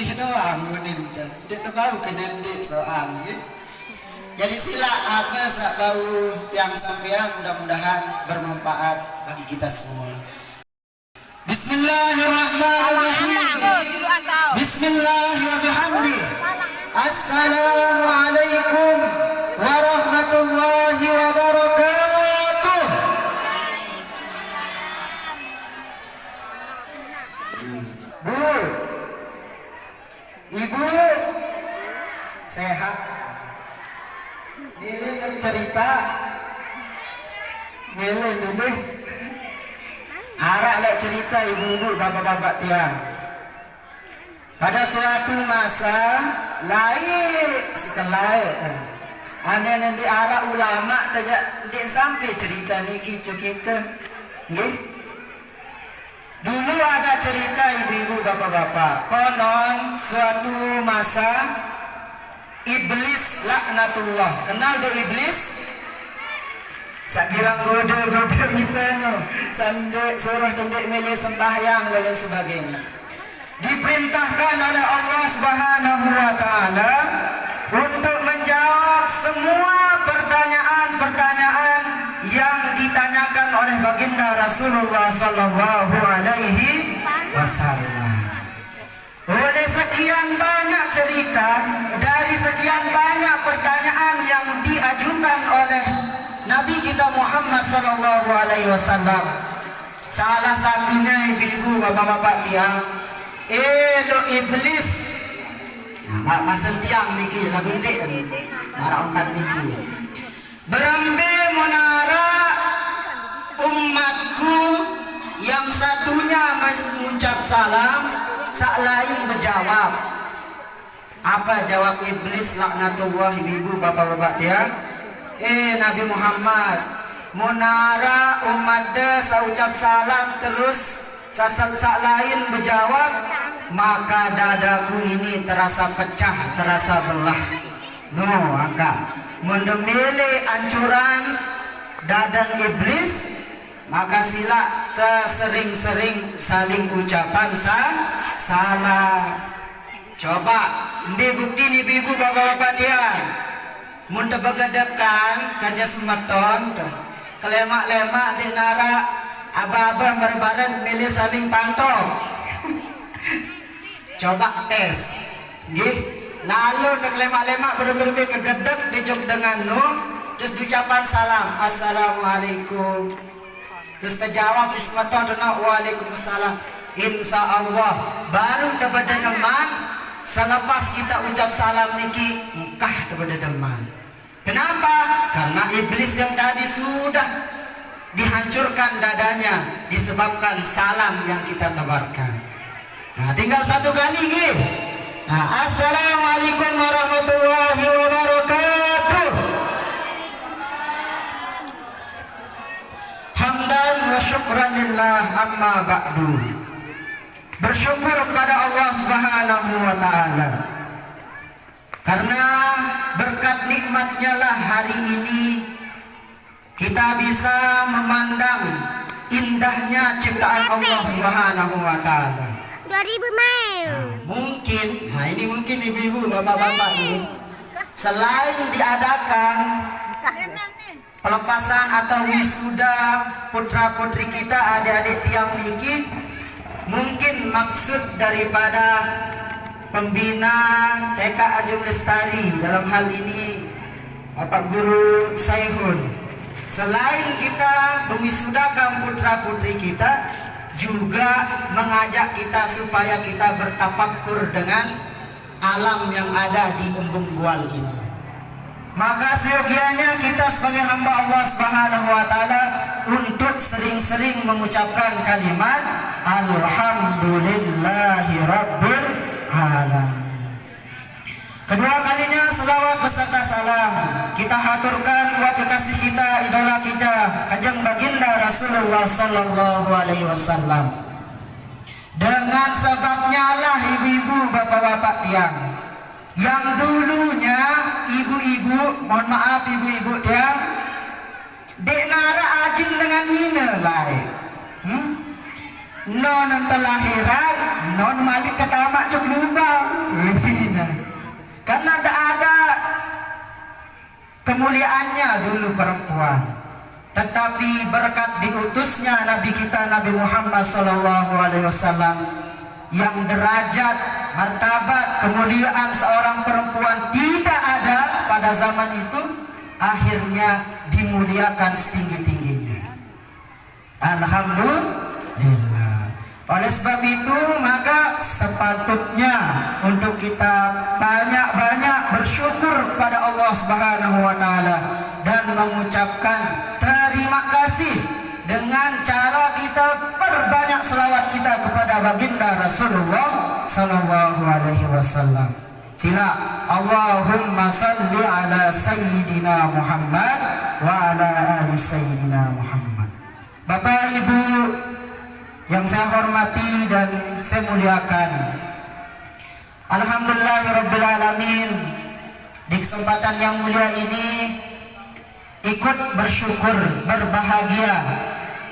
putih doang meninda. Dia tu baru kena ndik soal gitu. Jadi sila apa sak bau tiang sampean mudah-mudahan bermanfaat bagi kita semua. Bismillahirrahmanirrahim. Bismillahirrahmanirrahim. Assalamualaikum warahmatullahi wabarakatuh. Bu, Ibu sehat? Ini kan cerita Mele dulu arak lek cerita ibu-ibu bapak-bapak tiang. Pada suatu masa lain sekelai ane nanti arak ulama tajak dia sampai cerita niki kita nggih. Dulu ada cerita ibu-ibu bapak-bapak, konon suatu masa iblis laknatullah. Kenal deh iblis? Sakirang goda kita no, sandek suruh tendek milih sembahyang dan lain sebagainya. Diperintahkan oleh Allah Subhanahu wa taala untuk menjawab semua pertanyaan-pertanyaan yang ditanyakan oleh baginda Rasulullah sallallahu alaihi wasallam. Oleh sekian banyak cerita, dari sekian banyak pertanyaan yang diajukan oleh Nabi kita Muhammad sallallahu alaihi wasallam, salah satunya ibu-ibu bapak-bapak tiang, iblis pasal tiang niki lagu ndik marah ongkat niki berambe menara umatku yang satunya mengucap salam, sak lain menjawab. Apa jawab iblis laknatullah ibu bapak-bapak tiang? Nabi Muhammad munara umat de saucap salam terus sak lain menjawab, maka dadaku ini terasa pecah, terasa belah. No, angka mendemele ancuran dadan iblis, maka sila sering-sering saling ucapan salah. Coba ndi bukti nih ibu bapak-bapak dia mun tebagadekan kaja semeton kelemak-lemak di nara aba-aba berbaran milih saling pantau. Coba tes nggih, lalu nek lemak-lemak berembe kegedek dijog dengan nu terus ucapan salam assalamualaikum, terus terjawab si semeton dena waalaikumsalam, insya Allah baru dapat deman. Selepas kita ucap salam niki engkah dapat deman. Kenapa? Karena iblis yang tadi sudah dihancurkan dadanya disebabkan salam yang kita tebarkan. Nah, tinggal satu kali nggih. Nah, assalamualaikum warahmatullahi wabarakatuh. Hamdan wa syukran lillah amma ba'du. Bersyukur kepada Allah Subhanahu wa taala. Karena berkat nikmatnya lah hari ini kita bisa memandang indahnya ciptaan Allah Subhanahu wa taala. 2000 mil. Mungkin, nah ini mungkin ibu-ibu, bapak-bapak ini selain diadakan pelepasan atau wisuda putra-putri kita, adik-adik tiang niki, mungkin maksud daripada pembina TK Ajung Lestari dalam hal ini Bapak Guru Saihun, selain kita mewisudakan putra-putri kita, juga mengajak kita supaya kita bertafakkur dengan alam yang ada di embung gual ini. Maka seyogianya kita sebagai hamba Allah Subhanahu wa taala untuk sering-sering mengucapkan kalimat alhamdulillahi rabbil alamin. Kedua kalinya selawat beserta salam kita haturkan buat kekasih kita, idola kita, Kanjeng Baginda Rasulullah sallallahu alaihi wasallam. Dengan sebabnya lah ibu-ibu, bapak-bapak tiang, yang dulunya ibu-ibu, mohon maaf ibu-ibu tiang, dek nara ajin dengan nilai non telahiran non malik ketamak cuk lubang tetapi berkat diutusnya Nabi kita Nabi Muhammad SAW yang derajat, martabat, kemuliaan seorang perempuan tidak ada pada zaman itu, akhirnya dimuliakan setinggi-tingginya. Alhamdulillah. Oleh sebab itu maka sepatutnya untuk kita banyak-banyak bersyukur pada Allah Subhanahu wa taala dan mengucapkan terima kasih dengan cara kita perbanyak selawat kita kepada baginda Rasulullah sallallahu alaihi wasallam. Sila Allahumma salli ala sayyidina Muhammad wa ala ali sayyidina Muhammad. Bapak Ibu yang saya hormati dan saya muliakan, alhamdulillahirabbil alamin, di kesempatan yang mulia ini ikut bersyukur, berbahagia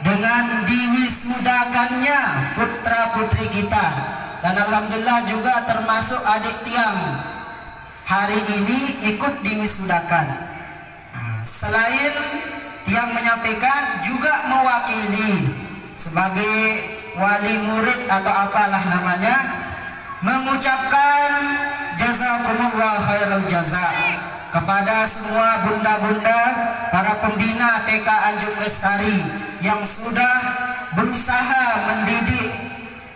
dengan diwisudakannya putra putri kita, dan alhamdulillah juga termasuk adik Tiang hari ini ikut diwisudakan. Selain Tiang menyampaikan, juga mewakili sebagai wali murid atau apalah namanya, mengucapkan jazakumullah khairal jaza kepada semua bunda-bunda, para pembina TK Anjung Lestari yang sudah berusaha mendidik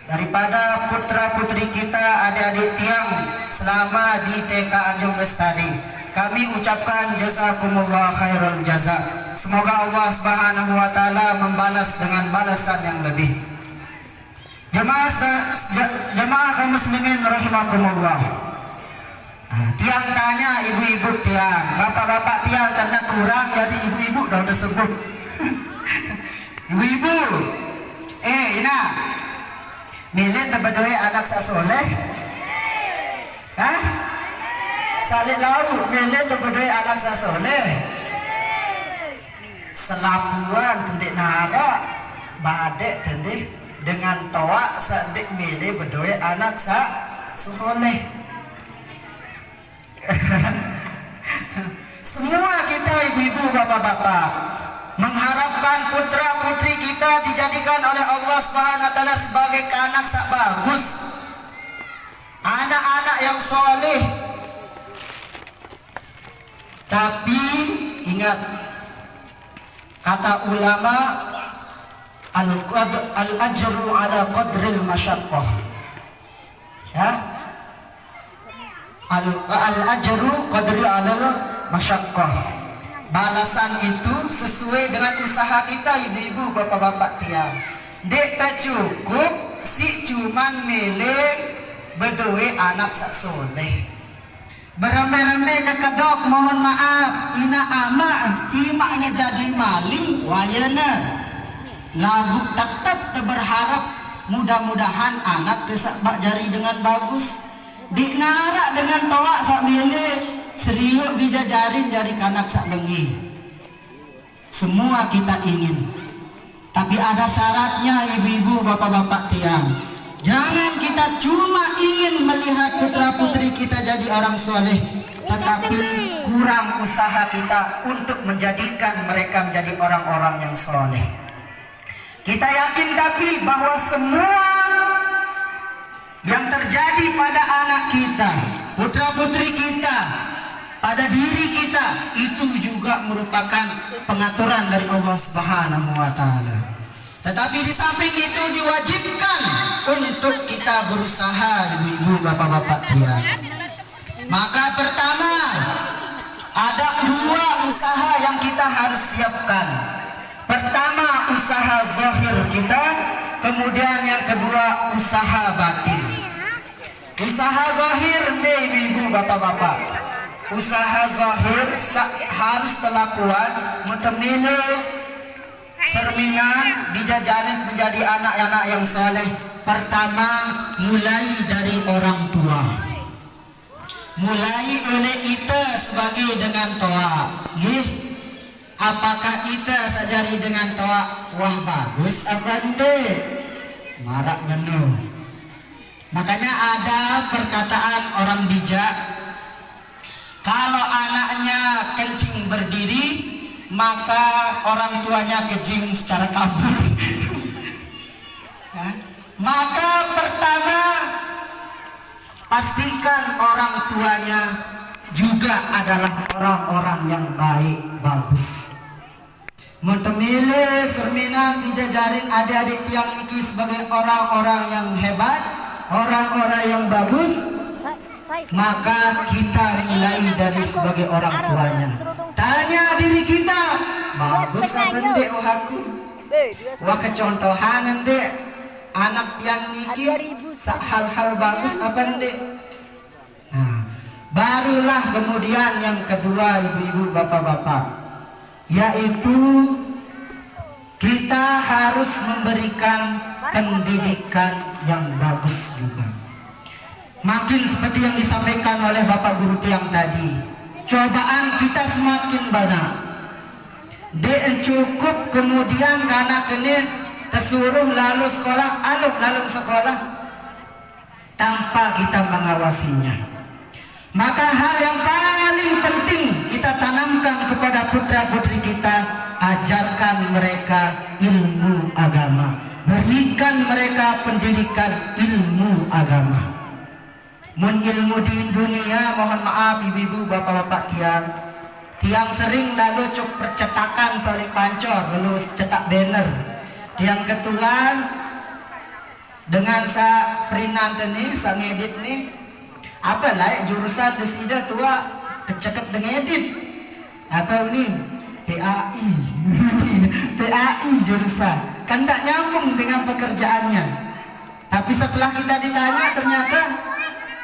daripada putra-putri kita, adik-adik Tiang selama di TK Anjung Lestari. Kami ucapkan jazakumullah khairul jaza. Semoga Allah Subhanahu wa taala membalas dengan balasan yang lebih. Jemaah kaum muslimin rahimakumullah. Tiang tanya ibu-ibu Tiang, bapak-bapak Tiang karena kurang jadi ibu-ibu dong disebut. Ibu-ibu, Ina, milih berdoa anak sasoleh? Hah? Salih lau, milih berdoa anak sasoleh? Selapuan tendik nara, badek tendik dengan toa sadik milih berdoa anak sasoleh. Semua kita ibu-ibu, bapak-bapak mengharapkan putra putri kita dijadikan oleh Allah Subhanahu wa taala sebagai anak sak bagus, anak-anak yang soleh. Tapi ingat kata ulama, al-ajru ala qadril masyaqqah. Ya, al-ajru qadri alal masyaqqah. Balasan itu sesuai dengan usaha kita ibu-ibu, bapak-bapak Tiang. Dek tak cukup si cuman milih berdoa anak sak soleh. Beramai-ramai ke kedok, mohon maaf, ina ama timaknya jadi maling wayana. Lagu tetap berharap mudah-mudahan anak kesak bak jari dengan bagus. Dinarak dengan toak sak milih seriuk dijajarin jari kanak sak bengi. Semua kita ingin, tapi ada syaratnya ibu-ibu, bapak-bapak Tiang. Jangan kita cuma ingin melihat putra putri kita jadi orang soleh, tetapi kurang usaha kita untuk menjadikan mereka menjadi orang-orang yang soleh. Kita yakin tapi bahwa semua yang terjadi pada anak kita, putra putri kita, pada diri kita, itu juga merupakan pengaturan dari Allah Subhanahu wa taala. Tetapi di samping itu diwajibkan untuk kita berusaha ibu-ibu, bapak-bapak Tiang. Maka pertama ada dua usaha yang kita harus siapkan. Pertama usaha zahir kita, kemudian yang kedua usaha batin. Usaha zahir nih ibu-ibu, bapak-bapak. Usaha zahir harus terlakukan mutemine sermingan dijajarin menjadi anak-anak yang soleh. Pertama mulai dari orang tua, mulai oleh kita sebagai dengan toa. Apakah kita sajari dengan toa wah bagus apa ente marak menu. Makanya ada perkataan orang bijak, kalau anaknya kencing berdiri maka orang tuanya kejing secara kabur. Ya. Maka pertama, pastikan orang tuanya juga adalah orang-orang yang baik, bagus. Mentemile serminan dijajarin adik-adik tiang niki sebagai orang-orang yang hebat, orang-orang yang bagus, maka kita nilai dari sebagai orang tuanya. Tanya diri kita, bagus apa ndek aku? Wah kecontohan ndek anak tiang niki hal-hal bagus apa ndek? Nah, barulah kemudian yang kedua ibu-ibu bapak-bapak, yaitu kita harus memberikan pendidikan yang bagus juga. Makin seperti yang disampaikan oleh Bapak Guru Tiang tadi, cobaan kita semakin banyak. Dia cukup kemudian karena kena tersuruh lalu sekolah, lalu sekolah tanpa kita mengawasinya. Maka hal yang paling penting kita tanamkan kepada putra-putri kita, ajarkan mereka ilmu agama, berikan mereka pendidikan ilmu agama. Mun ilmu di dunia, mohon maaf ibu-ibu bapak-bapak tiang sering lalu cuk percetakan solik pancor, lalu cetak banner. Tiang ketulan dengan sa perinan ini, sa ngedit nih, apa lah jurusan desida tua kecekep dengan edit apa ini PAI PAI jurusan kan tidak nyambung dengan pekerjaannya. Tapi setelah kita ditanya, ternyata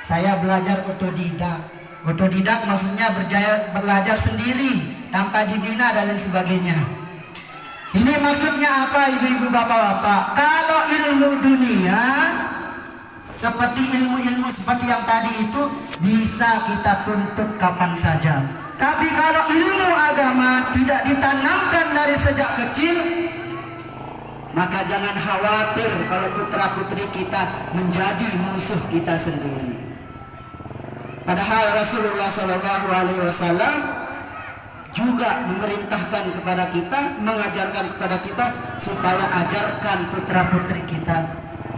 saya belajar otodidak maksudnya belajar sendiri tanpa dibina dan lain sebagainya. Ini maksudnya apa ibu-ibu bapak-bapak? Kalau ilmu dunia seperti ilmu-ilmu seperti yang tadi itu bisa kita tuntut kapan saja. Tapi kalau ilmu agama tidak ditanamkan dari sejak kecil, maka jangan khawatir kalau putra-putri kita menjadi musuh kita sendiri. Padahal Rasulullah SAW juga memerintahkan kepada kita, mengajarkan kepada kita supaya ajarkan putra-putri kita,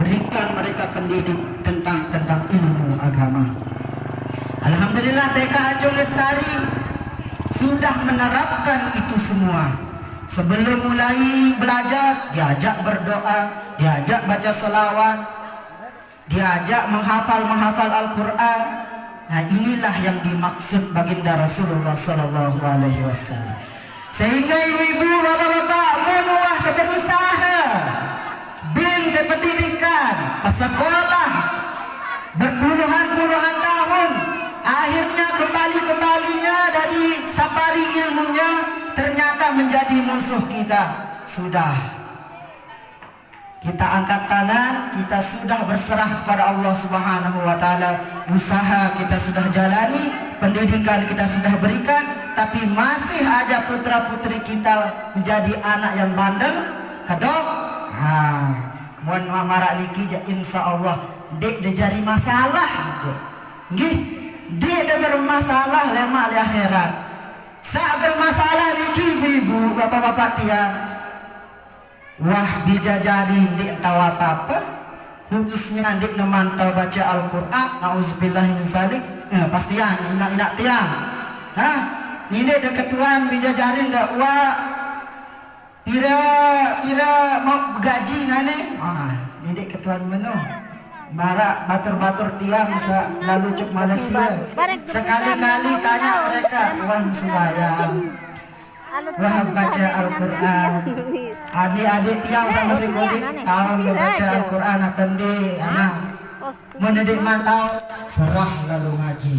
berikan mereka pendidik tentang ilmu agama. Alhamdulillah TK Ajung Lestari sudah menerapkan itu semua. Sebelum mulai belajar, diajak berdoa, diajak baca selawat, diajak menghafal Al-Quran. Nah inilah yang dimaksud baginda Rasulullah Sallallahu Alaihi Wasallam. Sehingga ibu-ibu, bapak-bapak, menuah berusaha, bin ke pendidikan, sekolah berpuluhan-puluhan tahun, akhirnya kembalinya dari safari ilmunya ternyata menjadi musuh kita. Sudah kita angkat tangan, kita sudah berserah kepada Allah Subhanahu wa Ta'ala. Usaha kita sudah jalani, pendidikan kita sudah berikan, tapi masih aja putra-putri kita menjadi anak yang bandel, kedok. Mohon mamarak niki insya Allah dek jari masalah, nggih, dek bermasalah lemak di akhirat. Saat bermasalah niki ibu, bapak-bapak tiang. Wah bisa jadi ndik tahu apa-apa, khususnya ndik memantau baca Al-Quran. Nauzubillah min zalik. Pasti ya inak tiang. Ini dekat Tuhan bisa jadi ndak wah pira mau gaji nane. Ini dek ketuan menu. Barak batur-batur tiang lalu cuk Malaysia. Sekali-kali tanya mereka, wah sembahyang, wah baca Al-Quran. Adik-adik tiang sama si kulit tahu baca Al-Quran apa ndek anak mendidik mantau serah lalu ngaji,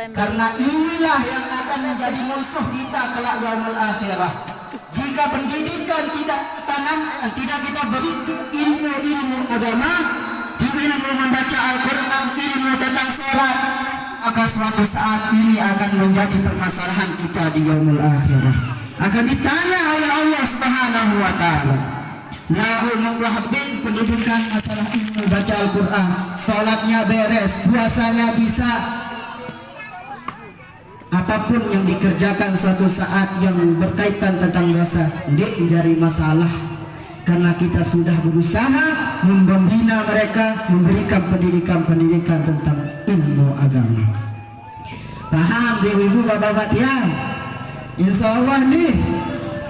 karena inilah yang akan menjadi musuh kita kelak yaumul akhirah. Jika pendidikan tidak tanam, tidak kita beri ilmu agama, ilmu membaca Al-Quran, ilmu tentang sholat, maka suatu saat ini akan menjadi permasalahan kita di yaumul akhirah, akan ditanya oleh Allah Subhanahu wa Ta'ala. Lahu mengwahabin pendidikan masalah ilmu baca Al-Quran, sholatnya beres, puasanya bisa, apa apapun yang dikerjakan suatu saat yang berkaitan tentang dosa, nggak menjadi masalah, karena kita sudah berusaha membina mereka, memberikan pendidikan tentang ilmu agama. Paham ibu-ibu bapak-bapak ya? Insya Allah nih,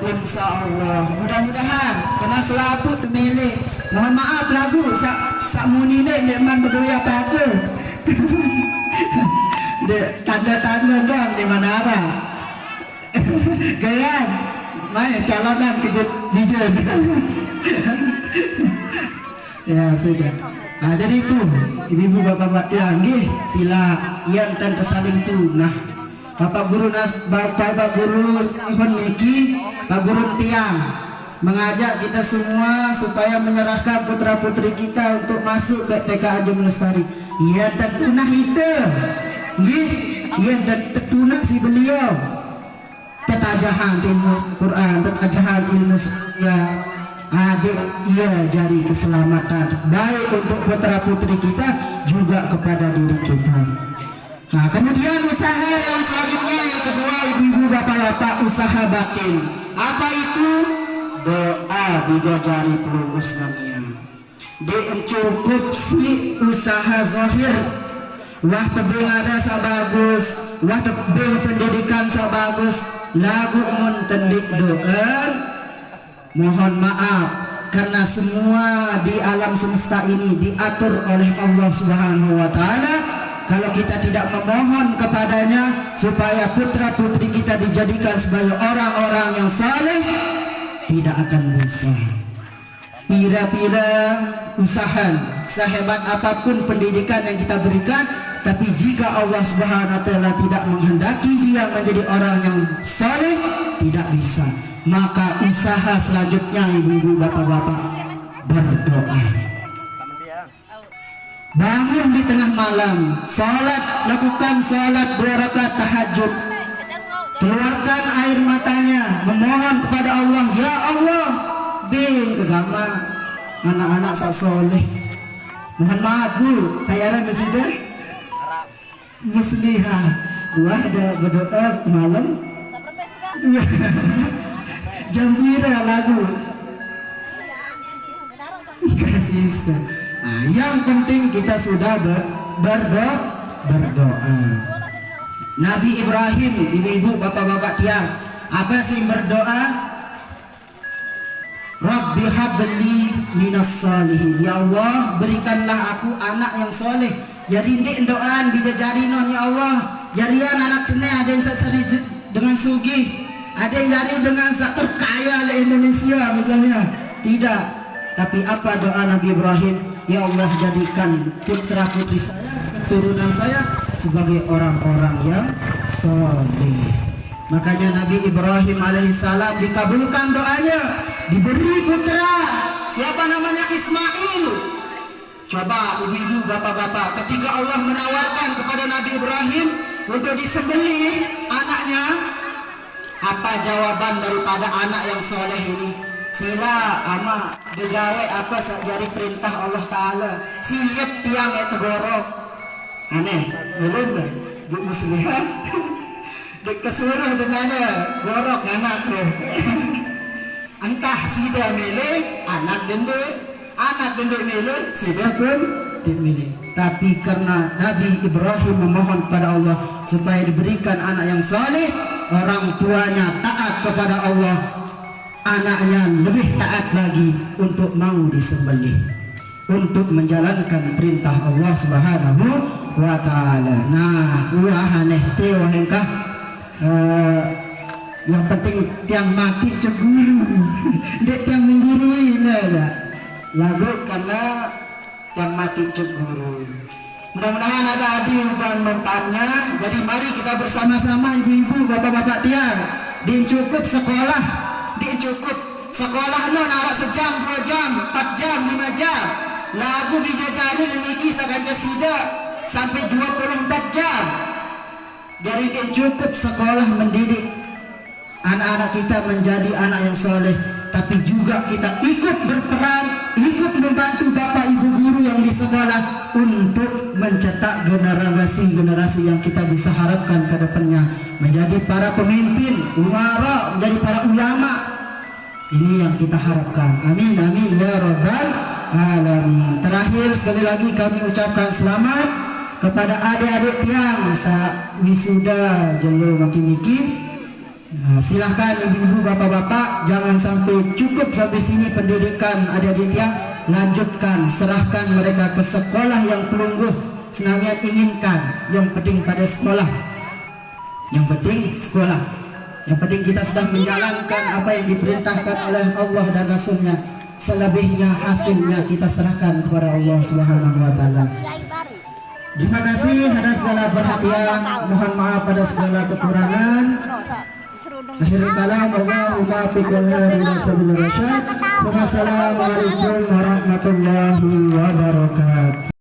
insya Allah, mudah-mudahan karena selaput milih. Mohon maaf lagu sak muni nih man berdua apa-apa. Tanda-tanda dong di Manara. Gayaan main calonan kejut dijen. Ya sudah. Nah, jadi itu ibu-ibu bapak-bapak ya nggih, sila yang dan kesaling tunah. Bapak guru Niki, Pak Guru Tiang mengajak kita semua supaya menyerahkan putra-putri kita untuk masuk ke TK Ajum Lestari. Iya dan tunah itu. Nggih, iya dan tunah si beliau. Tetajahan ilmu Quran, tetajahan ilmu ya. Adik ia jari keselamatan baik untuk putra putri kita juga kepada diri kita. Nah, kemudian usaha yang selanjutnya yang kedua ibu-ibu bapak-bapak, usaha batin. Apa itu? Doa bisa jari pelurus namanya. Dia cukup si usaha zahir. Wah tebing ada sabagus, wah tebing pendidikan sabagus, lagu mun tendik doa. Mohon maaf karena semua di alam semesta ini diatur oleh Allah Subhanahu wa taala. Kalau kita tidak memohon kepadanya supaya putra putri kita dijadikan sebagai orang-orang yang saleh, tidak akan bisa. Pira-pira usaha sehebat apapun pendidikan yang kita berikan, tapi jika Allah Subhanahu wa taala tidak menghendaki dia menjadi orang yang saleh, tidak bisa. Maka usaha selanjutnya ibu-ibu bapak-bapak, berdoa. Bangun di tengah malam, salat, lakukan salat 2 rakaat tahajud, keluarkan air matanya, memohon kepada Allah, ya Allah bin kegama anak-anak saya soleh. Mohon maaf bu, saya ada sudah muslihah gua ada berdoa malam jam pira lagu kasih. Nah, yang penting kita sudah berdoa. Nabi Ibrahim, ibu-ibu bapak-bapak tiang, apa sih berdoa? Rabbi habli minas salihin, ya Allah berikanlah aku anak yang soleh. Jadi ini doaan bisa jadi non ya Allah. Jadian anak cenah ada yang sesari dengan sugih, ada yang jadi dengan terkaya di Indonesia misalnya. Tidak, tapi apa doa Nabi Ibrahim? Ya Allah jadikan putra putri saya, keturunan saya sebagai orang-orang yang soleh. Makanya Nabi Ibrahim alaihissalam dikabulkan doanya, diberi putra. Siapa namanya? Ismail. Coba ibu-ibu bapak-bapak, ketika Allah menawarkan kepada Nabi Ibrahim untuk disembelih anaknya, apa jawaban daripada anak yang soleh ini? Sila ama begawe apa sajari perintah Allah Ta'ala, siap tiang tegorok. Aneh, belum deh, bu muslihat dek kesuruh dengannya gorok anak deh. Entah sida milih anak dendek milih sida pun dimilih. Tapi karena Nabi Ibrahim memohon kepada Allah supaya diberikan anak yang saleh, orang tuanya taat kepada Allah, anaknya lebih taat lagi untuk mau disembelih, untuk menjalankan perintah Allah Subhanahu wa taala. Nah, ulah aneh teh wahengkah yang penting tiang mati ceguru. Dek tiang menggurui lah. Lagu karena tiang mati ceguru. Mudah-mudahan ada adil dan manfaatnya. Jadi mari kita bersama-sama ibu-ibu, bapak-bapak tiang, dicukup sekolah, dicukup sekolah non arah sejam, 2 jam, 4 jam, 5 jam. Lagu bisa jadi niki saganca sida sampai 24 jam. Jadi dicukup sekolah mendidik anak-anak kita menjadi anak yang soleh, tapi juga kita ikut berperan, ikut membantu bapak ibu guru yang di sekolah untuk mencetak generasi-generasi yang kita bisa harapkan ke depannya menjadi para pemimpin, umara, menjadi para ulama. Ini yang kita harapkan. Amin amin ya rabbal alamin. Terakhir sekali lagi kami ucapkan selamat kepada adik-adik tiang saat wisuda jelo maki-miki. Silahkan ibu-ibu, bapak-bapak, jangan sampai cukup sampai sini pendidikan adik-adik tiang, lanjutkan, serahkan mereka ke sekolah yang pelungguh senamian inginkan. Yang penting pada sekolah, yang penting sekolah, yang penting kita sedang menjalankan apa yang diperintahkan oleh Allah dan Rasulnya. Selebihnya hasilnya kita serahkan kepada Allah Subhanahu wa Ta'ala. Terima kasih atas segala perhatian, mohon maaf pada segala kekurangan. Akhirul kalam, Allahumma fiq wal hadi ila sabil rasyad. Wassalamualaikum warahmatullahi wabarakatuh.